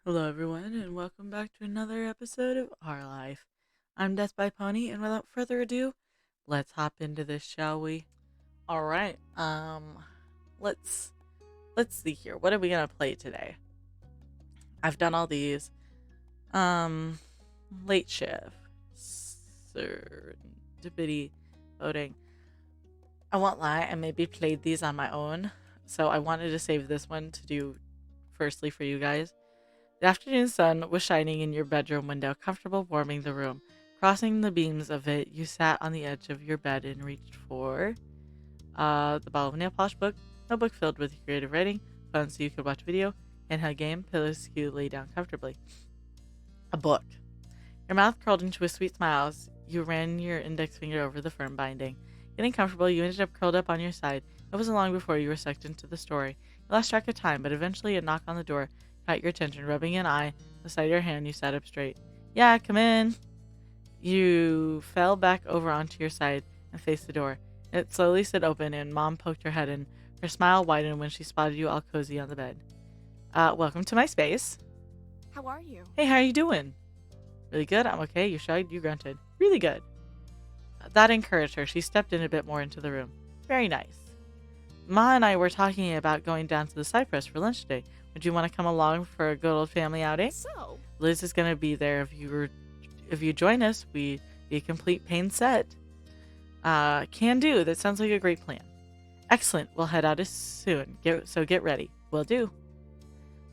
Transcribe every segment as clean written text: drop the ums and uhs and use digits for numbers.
Hello, everyone, and welcome back to another episode of Our Life. I'm Death by Pony, and without further ado, let's hop into this, shall we? All right. Let's see here. What are we gonna play today? I've done all these. Um, late shift, serendipity, voting. I won't lie. I maybe played these on my own, so I wanted to save this one to do firstly for you guys. The afternoon sun was shining in your bedroom window, comfortable warming the room. Crossing the beams of it, you sat on the edge of your bed and reached for the bottle of nail polish book, a book filled with creative writing, phone so you could watch video, handheld game, pillows so you lay down comfortably. A book. Your mouth curled into a sweet smile as you ran your index finger over the firm binding. Getting comfortable, you ended up curled up on your side. It wasn't long before you were sucked into the story. You lost track of time, but eventually a knock on the door caught your attention. Rubbing an eye, the side of your hand, you sat up straight. Yeah, come in. You fell back over onto your side and faced the door. It slowly slid open, and Mom poked her head in. Her smile widened when she spotted you all cozy on the bed. Welcome to my space. How are you? Hey, how are you doing? Really good? I'm okay. You shrugged. You grunted. Really good. That encouraged her. She stepped in a bit more into the room. Very nice. Ma and I were talking about going down to the Cypress for lunch today. Would you want to come along for a good old family outing? So, Liz is going to be there. If you join us, we be a complete pain set. Can do. That sounds like a great plan. Excellent. We'll head out as soon. Get ready. Will do.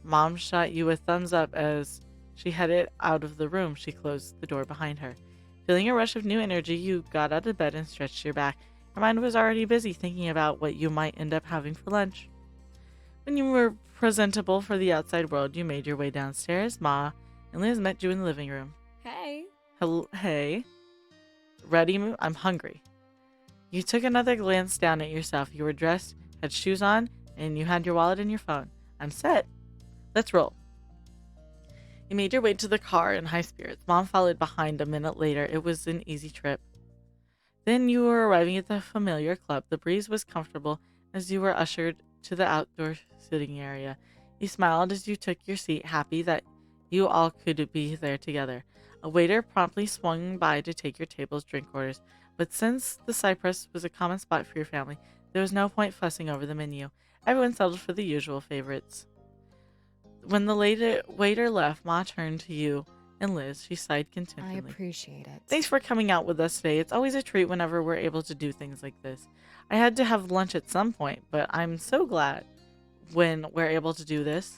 Mom shot you a thumbs up as she headed out of the room. She closed the door behind her. Feeling a rush of new energy, you got out of bed and stretched your back. Your mind was already busy thinking about what you might end up having for lunch. When you were presentable for the outside world, you made your way downstairs. Ma and Liz met you in the living room. hey. Hello, hey. Ready? I'm hungry. You took another glance down at yourself. You were dressed, had shoes on, and you had your wallet and your phone. I'm set. Let's roll. You made your way to the car in high spirits. Mom followed behind a minute later. It was an easy trip. Then you were arriving at the familiar club. The breeze was comfortable as you were ushered to the outdoor sitting area. You smiled as you took your seat, happy that you all could be there together. A waiter promptly swung by to take your table's drink orders, but since the Cypress was a common spot for your family, there was no point fussing over the menu. Everyone settled for the usual favorites. When the waiter left, Ma turned to you and Liz. She sighed I contentedly. appreciate it. Thanks for coming out with us today. It's always a treat whenever we're able to do things like this. I had to have lunch at some point, but I'm so glad when we're able to do this.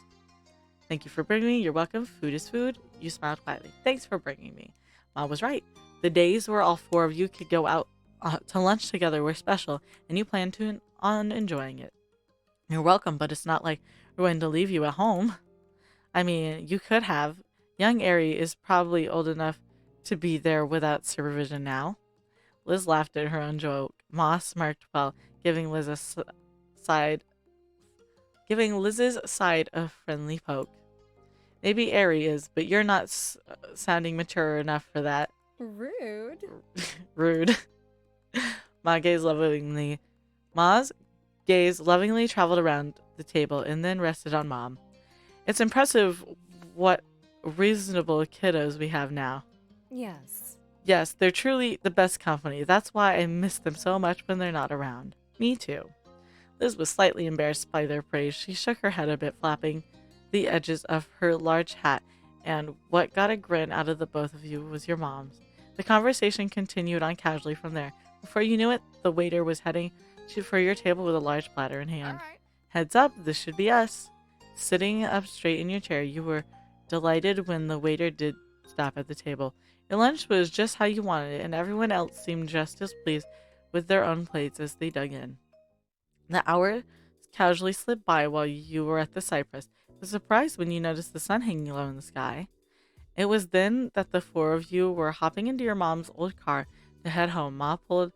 Thank you for bringing me. You're welcome. Food is food. You smiled quietly. Thanks for bringing me. Ma was right. The days where all four of you could go out to lunch together were special, and you planned on enjoying it. You're welcome, but it's not like we're going to leave you at home. I mean, you could have. Young Ari is probably old enough to be there without supervision now. Liz laughed at her own joke. Ma smirked while giving side, giving Liz's side a friendly poke. Maybe Ari is, but you're not sounding mature enough for that. Rude. Rude. Ma gazed lovingly. Ma's gaze lovingly traveled around the table and then rested on Mom. It's impressive what reasonable kiddos we have now. Yes. Yes, they're truly the best company. That's why I miss them so much when they're not around. Me too. Liz was slightly embarrassed by their praise. She shook her head a bit, flapping the edges of her large hat, and what got a grin out of the both of you was your mom's. The conversation continued on casually from there. Before you knew it, the waiter was heading for your table with a large platter in hand. All right. Heads up, this should be us. Sitting up straight in your chair, you were delighted when the waiter did stop at the table. Your lunch was just how you wanted it, and everyone else seemed just as pleased with their own plates as they dug in. The hour casually slipped by while you were at the Cypress. You were surprised when you noticed the sun hanging low in the sky. It was then that the four of you were hopping into your mom's old car to head home. Ma pulled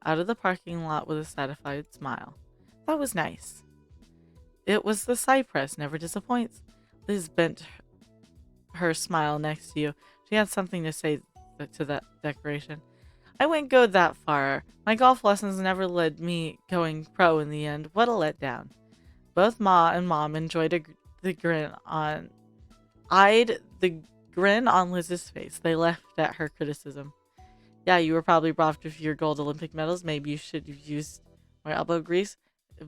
out of the parking lot with a satisfied smile. That was nice. It was the Cypress, never disappoints. Liz bent her smile next to you. She had something to say to that decoration. I wouldn't go that far. My golf lessons never led me going pro in the end. What a letdown. Both Ma and Mom enjoyed the grin eyed the grin on Liz's face. They laughed at her criticism. Yeah, you were probably robbed of your gold Olympic medals. Maybe you should have used more elbow grease.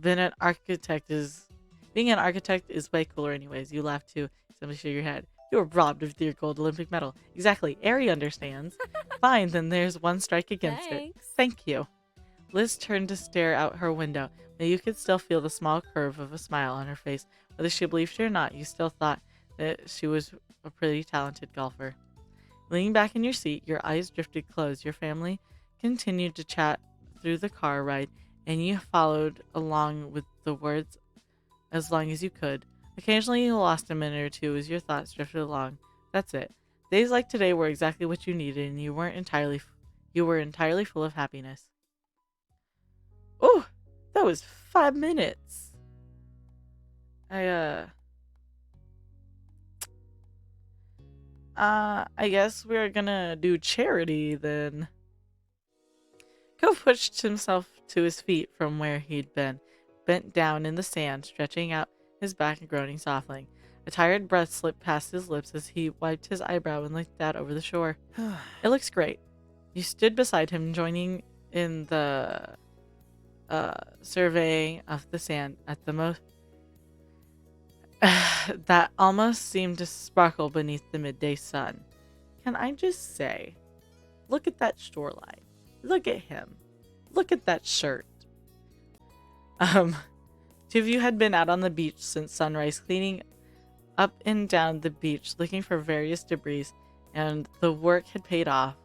Being an architect is way cooler anyways. You laughed too. Simply shake your head. You were robbed of your gold Olympic medal. Exactly. Ari understands. Fine, then there's one strike against it. Thanks. Thank you. Liz turned to stare out her window, but you could still feel the small curve of a smile on her face. Whether she believed it or not, you still thought that she was a pretty talented golfer. Leaning back in your seat, your eyes drifted closed. Your family continued to chat through the car ride, and you followed along with the words as long as you could. Occasionally, you lost a minute or two as your thoughts drifted along. That's it. Days like today were exactly what you needed, and you were entirely full of happiness. Oh, that was 5 minutes. I guess we're gonna do charity then. Cove pushed himself to his feet from where he'd been, bent down in the sand, stretching out his back and groaning softly. A tired breath slipped past his lips as he wiped his eyebrow and looked out over the shore. It looks great. You stood beside him, joining in the surveying of the sand at the most that almost seemed to sparkle beneath the midday sun. Can I just say, look at that shoreline. Look at him. Look at that shirt. Two of you had been out on the beach since sunrise, cleaning up and down the beach, looking for various debris, and the work had paid off.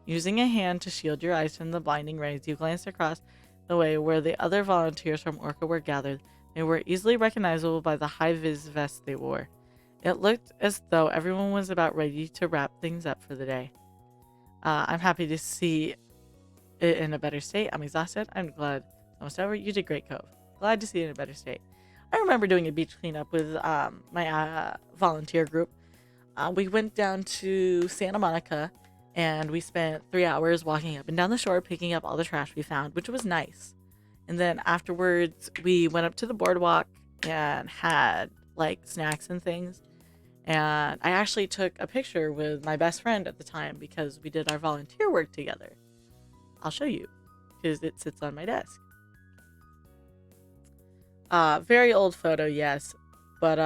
Using a hand to shield your eyes from the blinding rays, you glanced across the way where the other volunteers from Orca were gathered. They were easily recognizable by the high-vis vests they wore. It looked as though everyone was about ready to wrap things up for the day. I'm happy to see it in a better state. I'm exhausted. I'm glad it's almost over. You did great, Cove. Glad to see it in a better state. I remember doing a beach cleanup with my volunteer group. We went down to Santa Monica, and we spent 3 hours walking up and down the shore, picking up all the trash we found, which was nice. And then afterwards, we went up to the boardwalk and had like snacks and things. And I actually took a picture with my best friend at the time because we did our volunteer work together. I'll show you because it sits on my desk. Very old photo, yes, but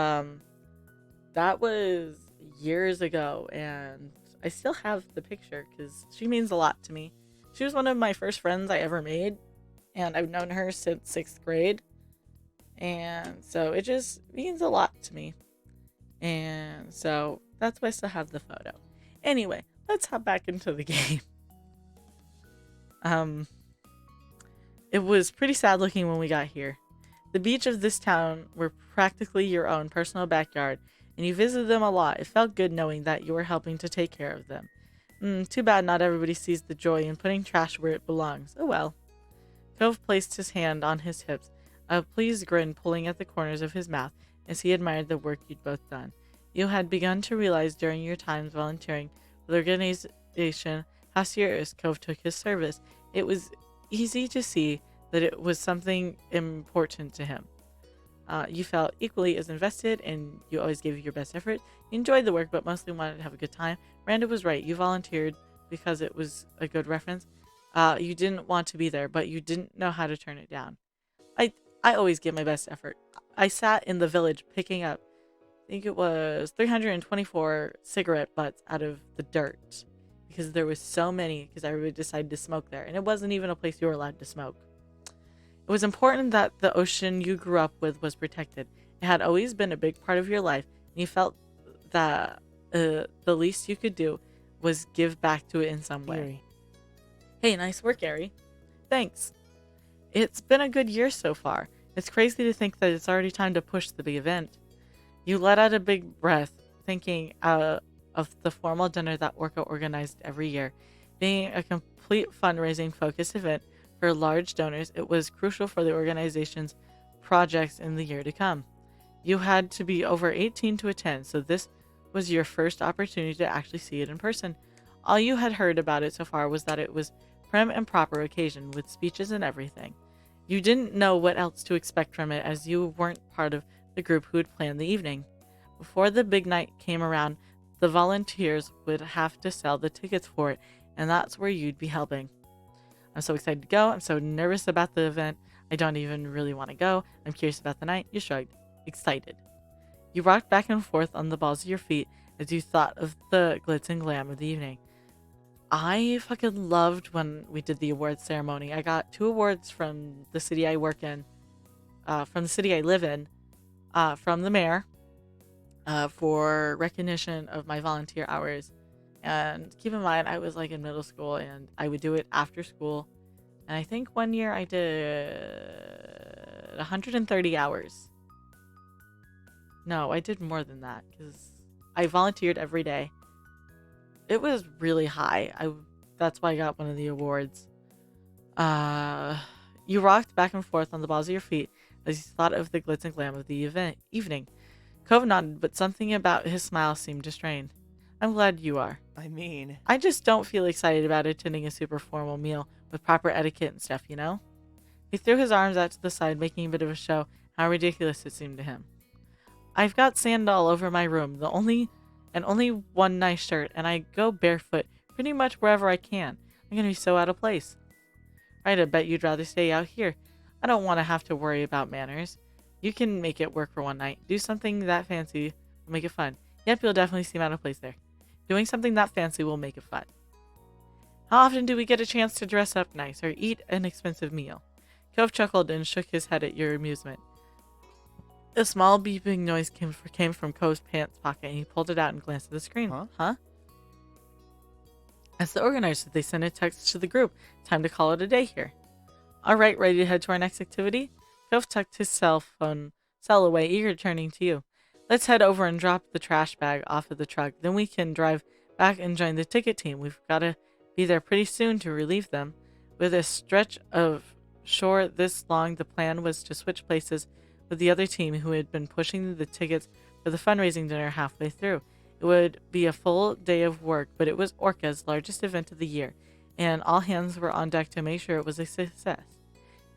that was years ago, and I still have the picture because she means a lot to me. She was one of my first friends I ever made, and I've known her since 6th grade, and so it just means a lot to me, and so that's why I still have the photo. Anyway, let's hop back into the game. It was pretty sad looking when we got here. The beach of this town were practically your own personal backyard, and you visited them a lot. It felt good knowing that you were helping to take care of them. Too bad not everybody sees the joy in putting trash where it belongs. Oh well. Cove placed his hand on his hips, a pleased grin pulling at the corners of his mouth as he admired the work you'd both done. You had begun to realize during your times volunteering for the organization how serious Cove took his service. It was easy to see that it was something important to him. You felt equally as invested, and you always gave your best effort. You enjoyed the work, but mostly wanted to have a good time. Miranda was right. You volunteered because it was a good reference. You didn't want to be there, but you didn't know how to turn it down. I always give my best effort. I sat in the village picking up, I think it was 324 cigarette butts out of the dirt because there was so many because everybody decided to smoke there, and it wasn't even a place you were allowed to smoke. It was important that the ocean you grew up with was protected. It had always been a big part of your life, and you felt that the least you could do was give back to it in some way. Ari. Hey, nice work, Ari. Thanks. It's been a good year so far. It's crazy to think that it's already time to push the big event. You let out a big breath, thinking of the formal dinner that Orca organized every year. Being a complete fundraising focused event for large donors, it was crucial for the organization's projects in the year to come. You had to be over 18 to attend, so this was your first opportunity to actually see it in person. All you had heard about it so far was that it was prim and proper occasion with speeches and everything. You didn't know what else to expect from it as you weren't part of the group who had planned the evening. before the big night came around, the volunteers would have to sell the tickets for it, and that's where you'd be helping. I'm so excited to go. I'm so nervous about the event. I don't even really want to go. I'm curious about the night. You shrugged. Excited. You rocked back and forth on the balls of your feet as you thought of the glitz and glam of the evening. I fucking loved when we did the awards ceremony. I got 2 awards from the city I work in, from the city I live in, from the mayor, for recognition of my volunteer hours. And keep in mind, I was like in middle school and I would do it after school. And I think one year I did 130 hours. No, I did more than that because I volunteered every day. It was really high. That's why I got one of the awards. You rocked back and forth on the balls of your feet as you thought of the glitz and glam of the evening. Cove nodded, but something about his smile seemed strained. I'm glad you are. I just don't feel excited about attending a super formal meal with proper etiquette and stuff, you know? He threw his arms out to the side, making a bit of a show, how ridiculous it seemed to him. I've got sand all over my room, only one nice shirt, and I go barefoot pretty much wherever I can. I'm gonna be so out of place. Right, I bet you'd rather stay out here. I don't want to have to worry about manners. You can make it work for one night. Do something that fancy will make it fun. Yep, you'll definitely seem out of place there. Doing something that fancy will make it fun. How often do we get a chance to dress up nice or eat an expensive meal? Cove chuckled and shook his head at your amusement. A small beeping noise came from Cove's pants pocket, and he pulled it out and glanced at the screen. Huh? As the organizers, they sent a text to the group. Time to call it a day here. All right, ready to head to our next activity? Cove tucked his cell away, eager turning to you. Let's head over and drop the trash bag off of the truck. Then we can drive back and join the ticket team. We've got to be there pretty soon to relieve them. With a stretch of shore this long, the plan was to switch places with the other team who had been pushing the tickets for the fundraising dinner halfway through. It would be a full day of work, but it was Orca's largest event of the year, and all hands were on deck to make sure it was a success.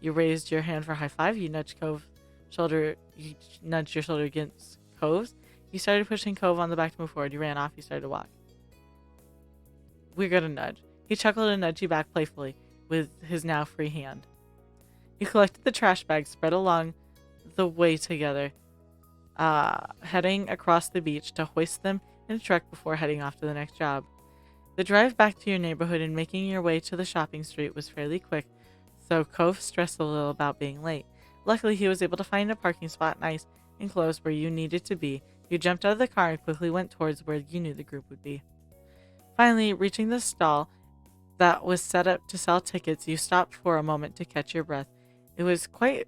You raised your hand for a high five. You nudged your shoulder against Cove's. You started pushing Cove on the back to move forward. You ran off. You started to walk. We're gonna nudge. He chuckled and nudged you back playfully with his now free hand. You collected the trash bags, spread along the way together, heading across the beach to hoist them in a truck before heading off to the next job. The drive back to your neighborhood and making your way to the shopping street was fairly quick, so Cove stressed a little about being late. Luckily, he was able to find a parking spot nice and close where you needed to be. You jumped out of the car and quickly went towards where you knew the group would be. Finally, reaching the stall that was set up to sell tickets, you stopped for a moment to catch your breath. It was quite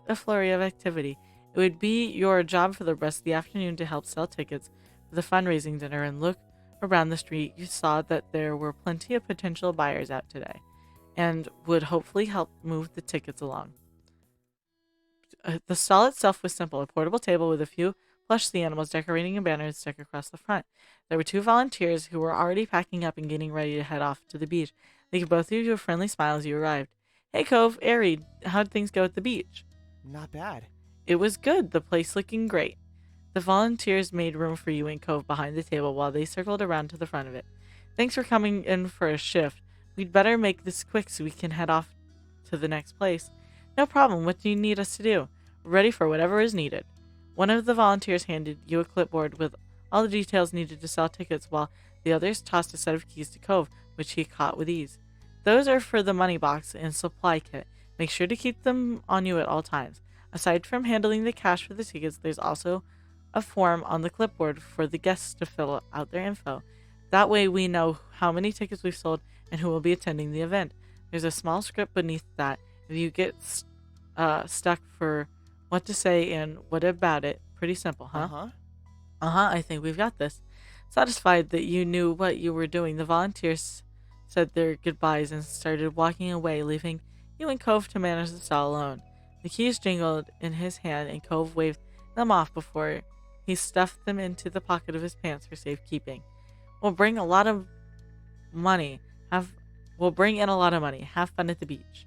a flurry of activity. It would be your job for the rest of the afternoon to help sell tickets for the fundraising dinner, and look around the street. You saw that there were plenty of potential buyers out today and would hopefully help move the tickets along. The stall itself was simple, a portable table with a few plush sea animals decorating a banner stuck across the front. There were 2 volunteers who were already packing up and getting ready to head off to the beach. They gave both of you a friendly smile as you arrived. Hey Cove, Aerie, how'd things go at the beach? Not bad. It was good, the place looking great. The volunteers made room for you and Cove behind the table while they circled around to the front of it. Thanks for coming in for a shift. We'd better make this quick so we can head off to the next place. No problem, what do you need us to do? We're ready for whatever is needed. One of the volunteers handed you a clipboard with all the details needed to sell tickets, while the others tossed a set of keys to Cove, which he caught with ease. Those are for the money box and supply kit. Make sure to keep them on you at all times. Aside from handling the cash for the tickets, there's also a form on the clipboard for the guests to fill out their info. That way we know how many tickets we've sold and who will be attending the event. There's a small script beneath that. If you get stuck for what to say and what about it, pretty simple, huh? I think we've got this. Satisfied that you knew what you were doing, the volunteers said their goodbyes and started walking away, leaving you and Cove to manage the stall alone. The keys jingled in his hand, and Cove waved them off before he stuffed them into the pocket of his pants for safekeeping. We'll bring in a lot of money. Have fun at the beach.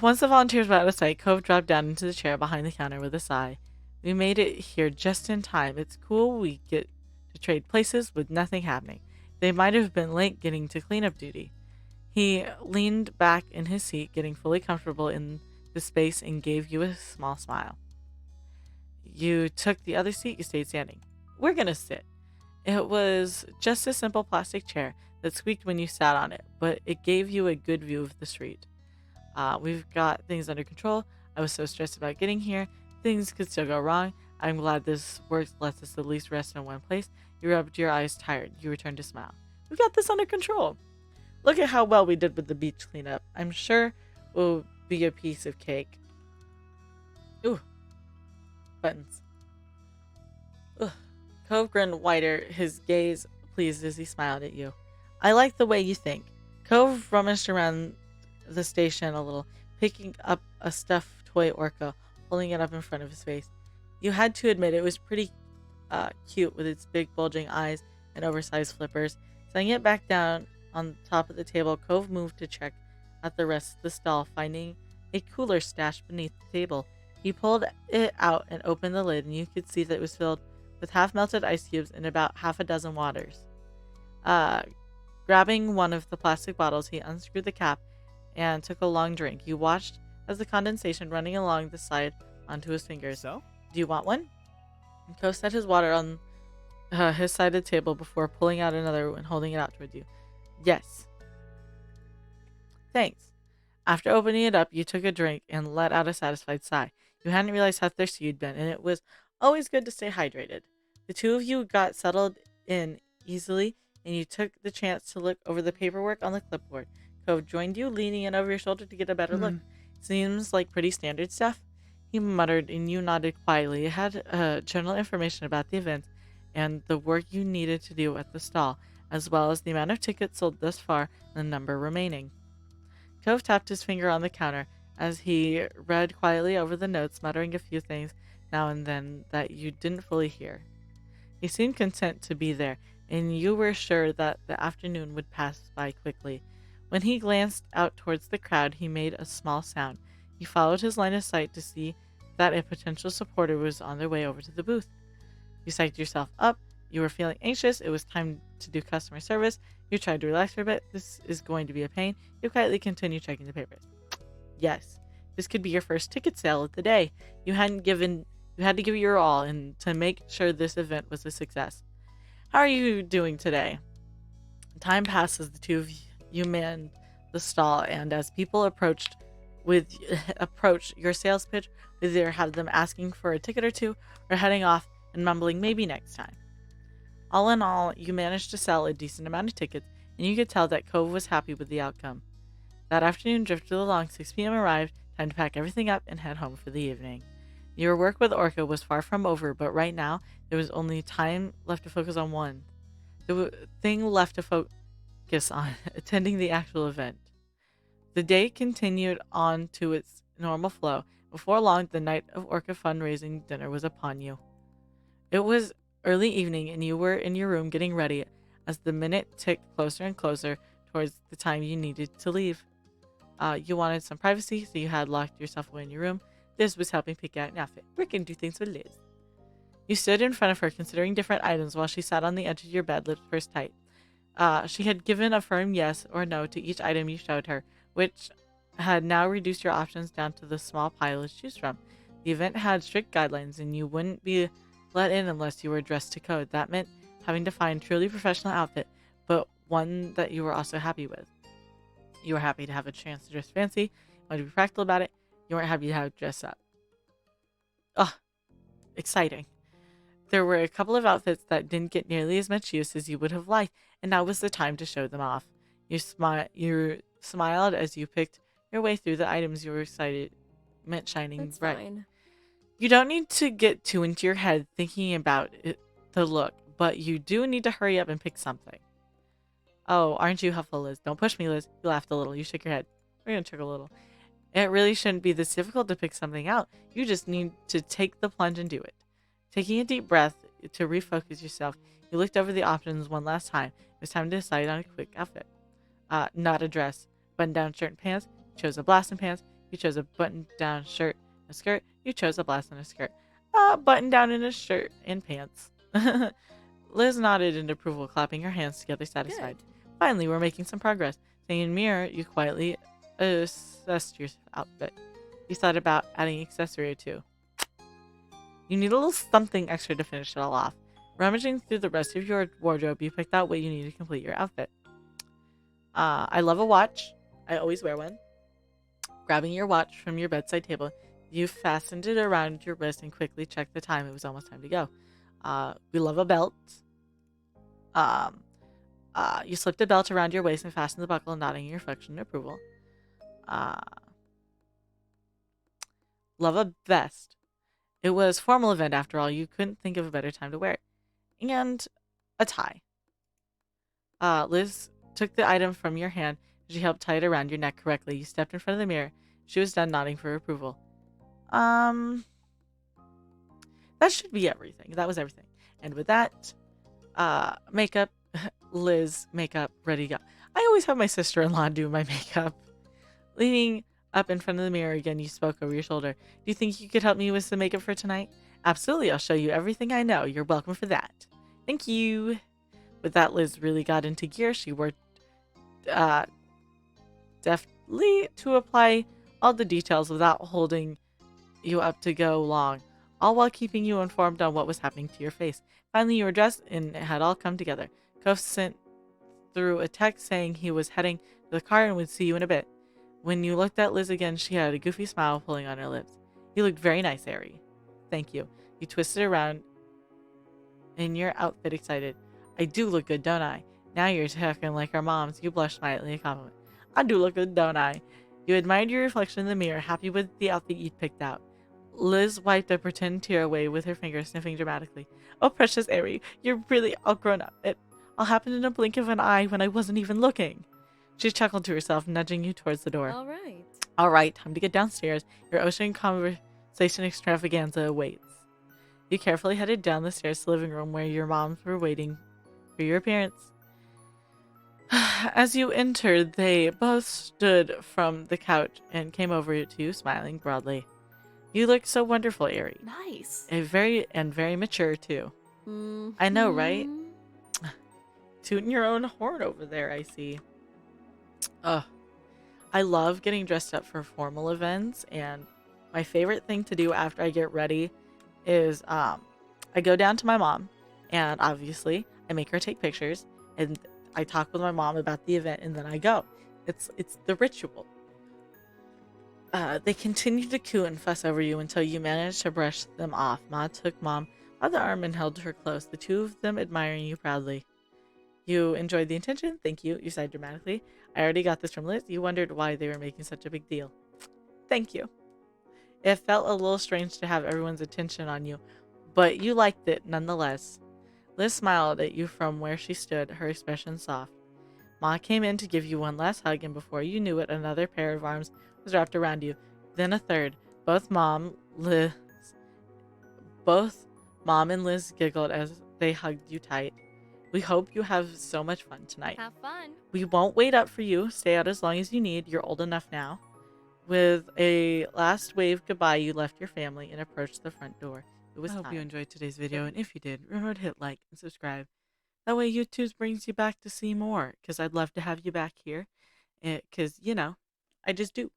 Once the volunteers were out of sight, Cove dropped down into the chair behind the counter with a sigh. We made it here just in time. It's cool we get to trade places with nothing happening. They might have been late getting to cleanup duty. He leaned back in his seat, getting fully comfortable in the space, and gave you a small smile. You took the other seat, you stayed standing. We're gonna sit. It was just a simple plastic chair that squeaked when you sat on it, but it gave you a good view of the street. We've got things under control. I was so stressed about getting here. Things could still go wrong. I'm glad this works lets us at least rest in one place. You rubbed your eyes tired. You returned to smile. We've got this under control. Look at how well we did with the beach cleanup. I'm sure will be a piece of cake. Ooh, buttons. Ugh. Cove grinned wider, his gaze pleased as he smiled at you. I like the way you think. Cove rummaged around the station a little, picking up a stuffed toy orca, holding it up in front of his face. You had to admit it was pretty cute with its big bulging eyes and oversized flippers. Setting it back down on top of the table, Cove moved to check out the rest of the stall, finding a cooler stashed beneath the table. He pulled it out and opened the lid, and you could see that it was filled with half-melted ice cubes and about half a dozen waters. Grabbing one of the plastic bottles, he unscrewed the cap and took a long drink. You watched as the condensation running along the side onto his fingers. So? Do you want one? And Ko set his water on his side of the table before pulling out another and holding it out toward you. Yes. Thanks. After opening it up, you took a drink and let out a satisfied sigh. You hadn't realized how thirsty you'd been, and it was always good to stay hydrated. The two of you got settled in easily, and you took the chance to look over the paperwork on the clipboard. Cove joined you, leaning in over your shoulder to get a better look. Seems like pretty standard stuff. He muttered, and you nodded quietly. It had general information about the event and the work you needed to do at the stall, as well as the amount of tickets sold thus far and the number remaining. Cove tapped his finger on the counter as he read quietly over the notes, muttering a few things now and then that you didn't fully hear. He seemed content to be there, and you were sure that the afternoon would pass by quickly. When he glanced out towards the crowd, he made a small sound. He followed his line of sight to see that a potential supporter was on their way over to the booth. You psyched yourself up. You were feeling anxious. It was time to do customer service. You tried to relax for a bit. This is going to be a pain. You quietly continued checking the papers. Yes, this could be your first ticket sale of the day. You had to give it your all and to make sure this event was a success. How are you doing today? Time passes. The two of you manned the stall, and as people approach your sales pitch, either have them asking for a ticket or two, or heading off and mumbling maybe next time. All in all, you managed to sell a decent amount of tickets, and you could tell that Cove was happy with the outcome. That afternoon drifted along. 6 p.m. arrived, time to pack everything up and head home for the evening. Your work with Orca was far from over, but right now, there was only time left to focus on one. The thing left to focus on, attending the actual event. The day continued on to its normal flow. Before long, the night of Orca fundraising dinner was upon you. It was early evening, and you were in your room getting ready as the minute ticked closer and closer towards the time you needed to leave. You wanted some privacy, so you had locked yourself away in your room. Liz was helping pick out an outfit. We're going to do things with Liz. You stood in front of her, considering different items while she sat on the edge of your bed, lips pursed tight. She had given a firm yes or no to each item you showed her, which had now reduced your options down to the small pile to choose from. The event had strict guidelines, and you wouldn't be let in unless you were dressed to code. That meant having to find a truly professional outfit, but one that you were also happy with. You were happy to have a chance to dress fancy. You wanted to be practical about it. You weren't happy to have to dress up. Ugh, exciting. There were a couple of outfits that didn't get nearly as much use as you would have liked, and now was the time to show them off. You smiled as you picked your way through the items you were excited meant shining That's bright. fine. You don't need to get too into your head thinking about the look, but you do need to hurry up and pick something. Oh, aren't you helpful, Liz? Don't push me, Liz. You laughed a little. You shook your head. We're going to trick a little. It really shouldn't be this difficult to pick something out. You just need to take the plunge and do it. Taking a deep breath to refocus yourself, you looked over the options one last time. It was time to decide on a quick outfit. Not a dress. Button-down shirt and pants. You chose a blouse and pants. You chose a button-down shirt and a skirt. You chose a blouse and a skirt. buttoned down in his shirt and pants. Liz nodded in approval, clapping her hands together, satisfied. Good. Finally, we're making some progress. Staying in the mirror, you quietly assessed your outfit. You thought about adding an accessory or two. You need a little something extra to finish it all off. Rummaging through the rest of your wardrobe, you picked out what you need to complete your outfit. I love a watch. I always wear one. Grabbing your watch from your bedside table, you fastened it around your wrist and quickly checked the time. It was almost time to go. We love a belt. You slipped a belt around your waist and fastened the buckle, nodding your affection and approval. Love a vest. It was formal event after all. You couldn't think of a better time to wear it. And a tie. Liz took the item from your hand. She helped tie it around your neck correctly. You stepped in front of the mirror. She was done, nodding for approval. That should be everything. That was everything. And with that, makeup, Liz, makeup, ready to go. I always have my sister-in-law do my makeup. Leaning up in front of the mirror again, you spoke over your shoulder. Do you think you could help me with some makeup for tonight? Absolutely. I'll show you everything I know. You're welcome for that. Thank you. With that, Liz really got into gear. She worked deftly to apply all the details without holding you up to go long, all while keeping you informed on what was happening to your face. Finally, you were dressed and it had all come together. Kof sent through a text saying he was heading to the car and would see you in a bit. When you looked at Liz again, she had a goofy smile pulling on her lips. You looked very nice, Ari. Thank you. You twisted around in your outfit, excited. I do look good, don't I? Now you're talking like our moms. You blushed slightly, a compliment. I do look good, don't I? You admired your reflection in the mirror, happy with the outfit you'd picked out. Liz wiped a pretend tear away with her finger, sniffing dramatically. Oh, precious Ari, you're really all grown up. It all happened in a blink of an eye when I wasn't even looking. She chuckled to herself, nudging you towards the door. All right, time to get downstairs. Your ocean conversation extravaganza awaits. You carefully headed down the stairs to the living room where your moms were waiting for your appearance. As you entered, they both stood from the couch and came over to you, smiling broadly. You look so wonderful, Ari. Nice. Very mature, too. I know, right? Tooting your own horn over there, I see. Ugh. I love getting dressed up for formal events, and my favorite thing to do after I get ready is I go down to my mom, and obviously I make her take pictures, and I talk with my mom about the event, and then I go. It's the ritual. They continue to coo and fuss over you until you manage to brush them off. Ma took Mom by the arm and held her close, the two of them admiring you proudly. You enjoyed the attention? Thank you, you sighed dramatically. I already got this from Liz. You wondered why they were making such a big deal. Thank you. It felt a little strange to have everyone's attention on you, but you liked it nonetheless. Liz smiled at you from where she stood, her expression soft. Ma came in to give you one last hug, and before you knew it, another pair of arms was wrapped around you. Then a third. Both Mom and Liz giggled as they hugged you tight. We hope you have so much fun tonight. Have fun. We won't wait up for you. Stay out as long as you need. You're old enough now. With a last wave goodbye, you left your family and approached the front door. It was time. I hope you enjoyed today's video, and if you did, remember to hit like and subscribe. That way YouTube brings you back to see more, because I'd love to have you back here, because, you know, I just do.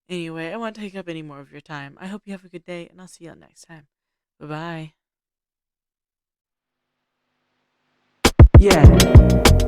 Anyway, I won't take up any more of your time. I hope you have a good day, and I'll see you all next time. Bye-bye. Yeah.